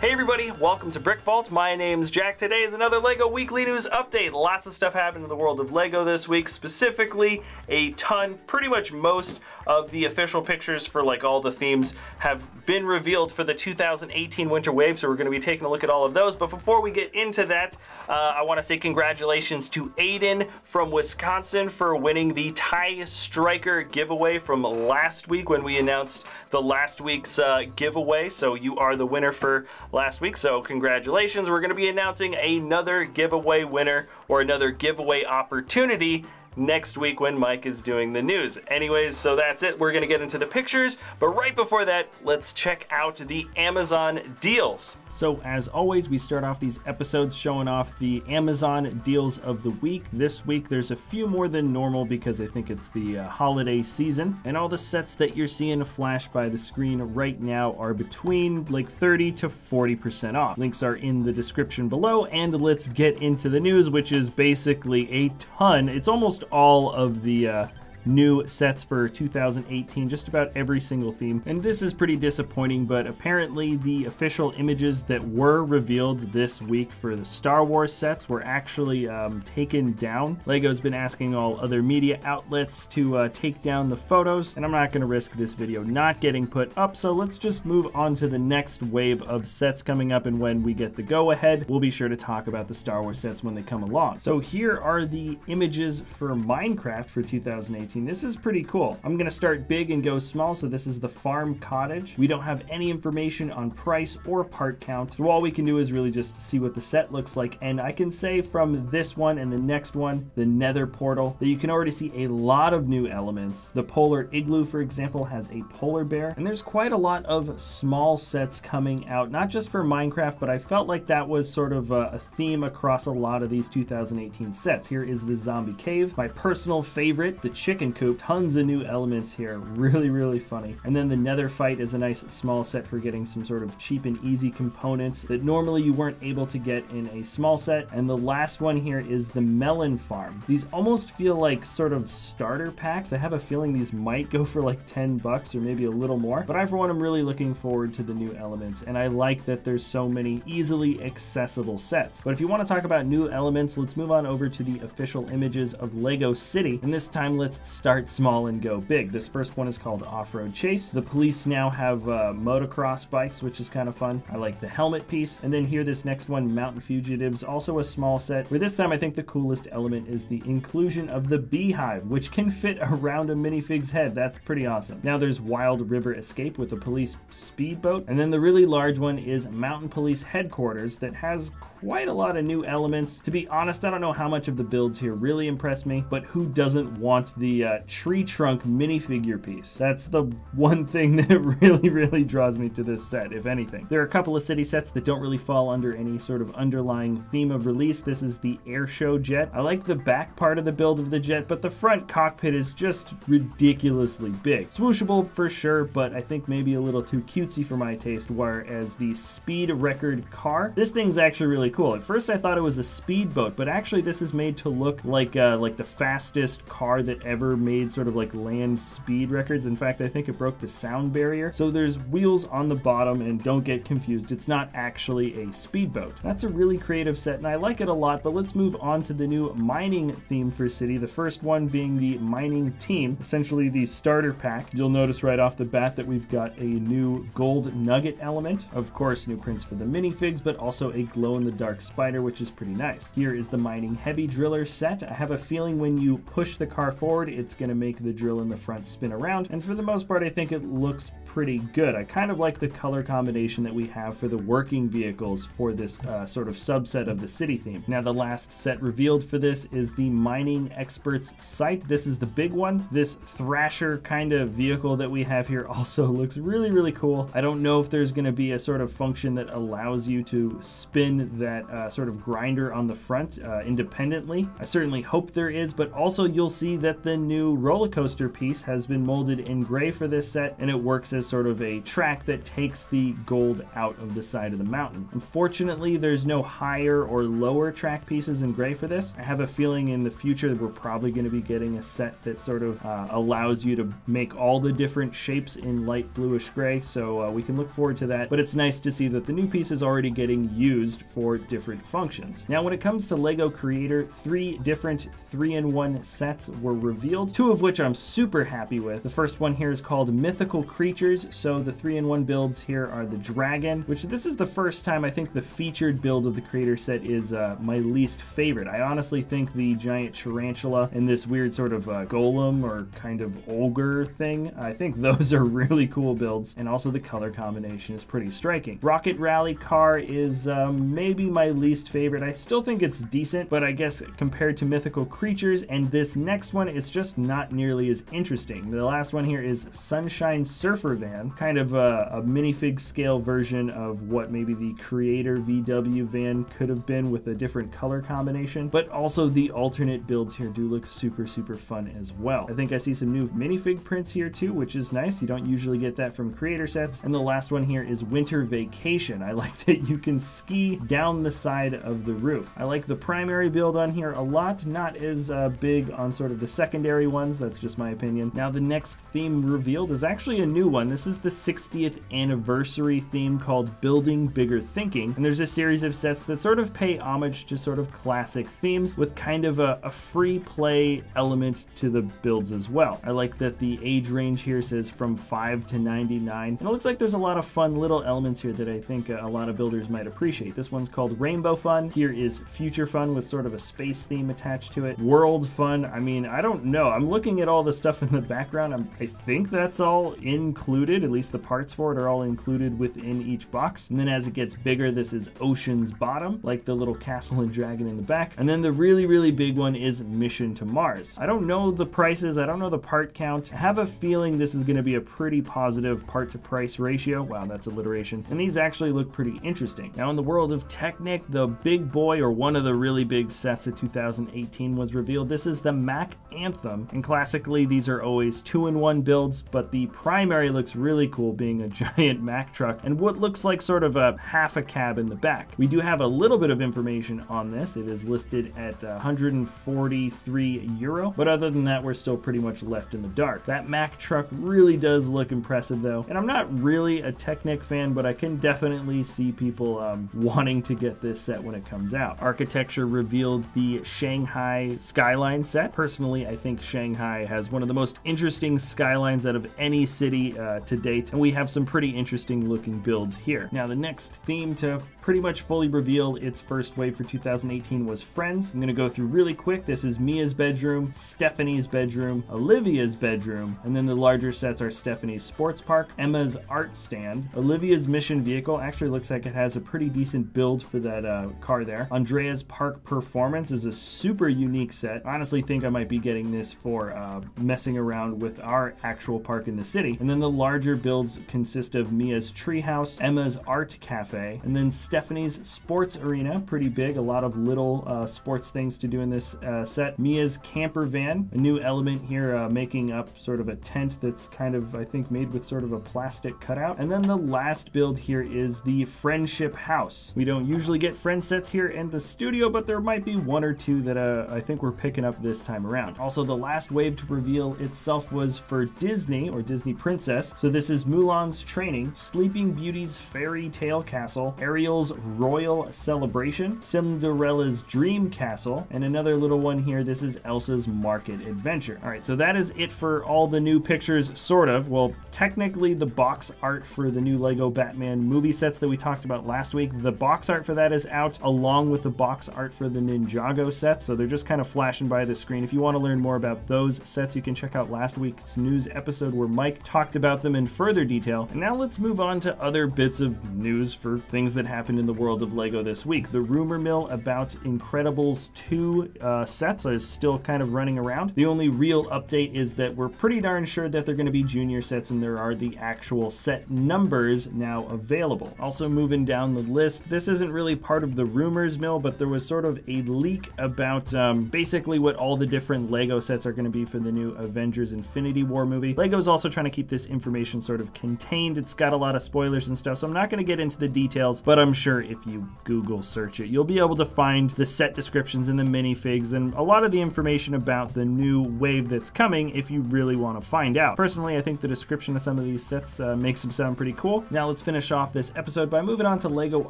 Hey everybody, welcome to Brick Vault. My name's Jack. Today is another LEGO Weekly News Update. Lots of stuff happened in the world of LEGO this week, specifically a ton, pretty much most of the official pictures for like all the themes have been revealed for the 2018 Winter Wave, so we're going to be taking a look at all of those. But before we get into that, I want to say congratulations to Aiden from Wisconsin for winning the Tie Striker giveaway from last week when we announced the last week's giveaway. So you are the winner for last week, so congratulations. We're going to be announcing another giveaway winner or another giveaway opportunity next week when Mike is doing the news. Anyways, so that's it. We're going to get into the pictures, but right before that, let's check out the Amazon deals. So as always, we start off these episodes showing off the Amazon deals of the week. This week there's a few more than normal because I think it's the holiday season, and all the sets that you're seeing flash by the screen right now are between like 30 to 40% off. Links are in the description below, and let's get into the news, which is basically a ton. It's almost all of the new sets for 2018, just about every single theme. And this is pretty disappointing, but apparently the official images that were revealed this week for the Star Wars sets were actually taken down. LEGO's been asking all other media outlets to take down the photos, and I'm not gonna risk this video not getting put up, so let's just move on to the next wave of sets coming up, and when we get the go-ahead, we'll be sure to talk about the Star Wars sets when they come along. So here are the images for Minecraft for 2018. This is pretty cool. I'm gonna start big and go small. So this is the farm cottage. We don't have any information on price or part count, so all we can do is really just see what the set looks like. And I can say from this one and the next one, the Nether portal, that you can already see a lot of new elements. The polar igloo, for example, has a polar bear, and there's quite a lot of small sets coming out, not just for Minecraft, but I felt like that was sort of a theme across a lot of these 2018 sets. Here is the zombie cave, my personal favorite, the chicken coop. Tons of new elements here, really funny. And then the Nether fight is a nice small set for getting some sort of cheap and easy components that normally you weren't able to get in a small set. And the last one here is the melon farm. These almost feel like sort of starter packs. I have a feeling these might go for like 10 bucks or maybe a little more, but I for one am really looking forward to the new elements, and I like that there's so many easily accessible sets. But if you want to talk about new elements, let's move on over to the official images of Lego City, and this time let's start small and go big. This first one is called Off-Road Chase. The police now have motocross bikes, which is kind of fun. I like the helmet piece. And then here, this next one, Mountain Fugitives, also a small set, where this time I think the coolest element is the inclusion of the beehive, which can fit around a minifig's head. That's pretty awesome. Now there's Wild River Escape with a police speedboat. And then the really large one is Mountain Police Headquarters that has quite a lot of new elements. To be honest, I don't know how much of the builds here really impress me, but who doesn't want the tree trunk minifigure piece? That's the one thing that really draws me to this set, if anything. There are a couple of city sets that don't really fall under any sort of underlying theme of release. This is the air show jet. I like the back part of the build of the jet, but the front cockpit is just ridiculously big. Swooshable for sure, but I think maybe a little too cutesy for my taste, whereas the speed record car, this thing's actually really cool. At first I thought it was a speedboat, but actually this is made to look like the fastest car that ever made sort of like land speed records. In fact, I think it broke the sound barrier. So there's wheels on the bottom, and don't get confused, it's not actually a speedboat. That's a really creative set, and I like it a lot, but let's move on to the new mining theme for City. The first one being the mining team, essentially the starter pack. You'll notice right off the bat that we've got a new gold nugget element. Of course, new prints for the minifigs, but also a glow-in-the-dark spider, which is pretty nice. Here is the mining heavy driller set. I have a feeling when you push the car forward, it's going to make the drill in the front spin around, and for the most part I think it looks pretty good. I kind of like the color combination that we have for the working vehicles for this sort of subset of the city theme. Now the last set revealed for this is the Mining Experts site. This is the big one. This Thrasher kind of vehicle that we have here also looks really cool. I don't know if there's going to be a sort of function that allows you to spin that sort of grinder on the front independently. I certainly hope there is, but also you'll see that the brand new roller coaster piece has been molded in gray for this set, and it works as sort of a track that takes the gold out of the side of the mountain. Unfortunately, there's no higher or lower track pieces in gray for this. I have a feeling in the future that we're probably going to be getting a set that sort of allows you to make all the different shapes in light bluish gray, so we can look forward to that. But it's nice to see that the new piece is already getting used for different functions. Now, when it comes to LEGO Creator, 3 different 3-in-1 sets were revealed, 2 of which I'm super happy with. The first one here is called Mythical Creatures. So the 3-in-1 builds here are the dragon, which this is the first time I think the featured build of the Creator set is my least favorite. I honestly think the giant tarantula and this weird sort of golem or kind of ogre thing, I think those are really cool builds, and also the color combination is pretty striking. Rocket Rally car is maybe my least favorite. I still think it's decent, but I guess compared to Mythical Creatures and this next one, it's just not nearly as interesting. The last one here is Sunshine Surfer Van, kind of a minifig scale version of what maybe the Creator VW van could have been with a different color combination, but also the alternate builds here do look super fun as well. I think I see some new minifig prints here too, which is nice. You don't usually get that from Creator sets. And the last one here is Winter Vacation. I like that you can ski down the side of the roof. I like the primary build on here a lot, not as big on sort of the secondary ones. That's just my opinion. Now the next theme revealed is actually a new one. This is the 60th anniversary theme called Building Bigger Thinking, and there's a series of sets that sort of pay homage to sort of classic themes with kind of a free play element to the builds as well. I like that the age range here says from 5 to 99, and it looks like there's a lot of fun little elements here that I think a lot of builders might appreciate. This one's called Rainbow Fun. Here is Future Fun with sort of a space theme attached to it. World Fun, I mean, I don't know. I'm looking at all the stuff in the background. I think that's all included, at least the parts for it are all included within each box. And then as it gets bigger, this is Ocean's Bottom, like the little castle and dragon in the back. And then the really big one is Mission to Mars. I don't know the prices, I don't know the part count. I have a feeling this is going to be a pretty positive part to price ratio. Wow, that's alliteration. And these actually look pretty interesting. Now in the world of Technic, the big boy, or one of the really big sets of 2018 was revealed. This is the Mac Anthem, and classically these are always 2-in-1 builds, but the primary looks really cool, being a giant Mac truck and what looks like sort of a half a cab in the back. We do have a little bit of information on this. It is listed at 143 euro, but other than that, we're still pretty much left in the dark. That Mac truck really does look impressive though, and I'm not really a Technic fan, but I can definitely see people wanting to get this set when it comes out. Architecture revealed the Shanghai skyline set. Personally, I think Shanghai has one of the most interesting skylines out of any city to date, and we have some pretty interesting looking builds here. Now the next theme to pretty much fully reveal its first wave for 2018 was Friends. I'm gonna go through really quick. This is Mia's bedroom, Stephanie's bedroom, Olivia's bedroom, and then the larger sets are Stephanie's sports park, Emma's art stand, Olivia's mission vehicle. Actually looks like it has a pretty decent build for that car there. Andrea's park performance is a super unique set. I honestly think I might be getting this for messing around with our actual park in the city. And then the larger builds consist of Mia's treehouse, Emma's art cafe, and then Stephanie's sports arena, pretty big, a lot of little sports things to do in this set. Mia's camper van, a new element here making up sort of a tent that's kind of, I think, made with sort of a plastic cutout. And then the last build here is the friendship house. We don't usually get friend sets here in the studio, but there might be one or two that I think we're picking up this time around. Also, the last wave to reveal itself was for Disney, or Disney Princess. So this is Mulan's Training, Sleeping Beauty's Fairy Tale Castle, Ariel's Royal Celebration, Cinderella's Dream Castle, and another little one here. This is Elsa's Market Adventure. All right, so that is it for all the new pictures, sort of. Well, technically the box art for the new Lego Batman movie sets that we talked about last week, the box art for that is out along with the box art for the Ninjago sets, so they're just kind of flashing by the screen. If you want to learn more about those sets, you can check out last week's news episode where Mike talked about them in further detail. And now let's move on to other bits of news for things that happened in the world of Lego this week. The rumor mill about Incredicles II sets is still kind of running around. The only real update is that we're pretty darn sure that they're going to be junior sets, and there are the actual set numbers now available. Also moving down the list, this isn't really part of the rumors mill, but there was sort of a leak about basically what all the different Lego sets sets are going to be for the new Avengers Infinity War movie. LEGO's also trying to keep this information sort of contained. It's got a lot of spoilers and stuff, so I'm not going to get into the details, but I'm sure if you Google search it, you'll be able to find the set descriptions and the minifigs and a lot of the information about the new wave that's coming if you really want to find out. Personally, I think the description of some of these sets makes them sound pretty cool. Now let's finish off this episode by moving on to LEGO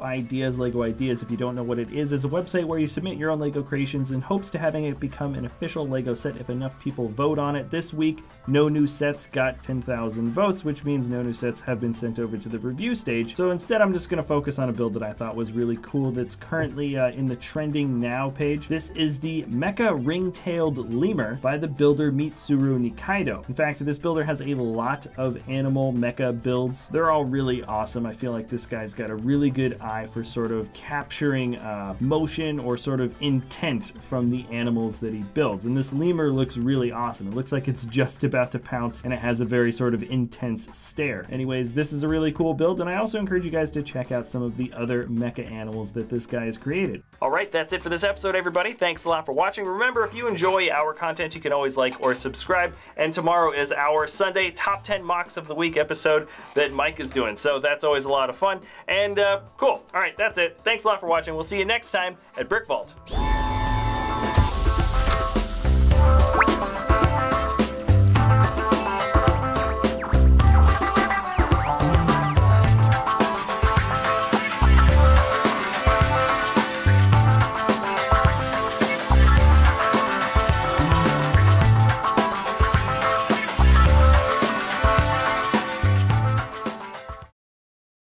Ideas. LEGO Ideas, if you don't know what it is a website where you submit your own LEGO creations in hopes to having it become an official LEGO set if enough people vote on it. This week, no new sets got 10,000 votes, which means no new sets have been sent over to the review stage. So instead, I'm just going to focus on a build that I thought was really cool that's currently in the trending now page. This is the Mecha ring-tailed lemur by the builder Mitsuru Nikaido. In fact, this builder has a lot of animal mecha builds. They're all really awesome. I feel like this guy's got a really good eye for sort of capturing motion or sort of intent from the animals that he builds. And this lemur looks really awesome. It looks like it's just about to pounce, and it has a very sort of intense stare. Anyways, this is a really cool build, and I also encourage you guys to check out some of the other mecha animals that this guy has created. All right, that's it for this episode, everybody. Thanks a lot for watching. Remember, if you enjoy our content, you can always like or subscribe. And tomorrow is our Sunday Top 10 Mocks of the Week episode that Mike is doing. So that's always a lot of fun. And cool. All right, that's it. Thanks a lot for watching. We'll see you next time at Brick Vault.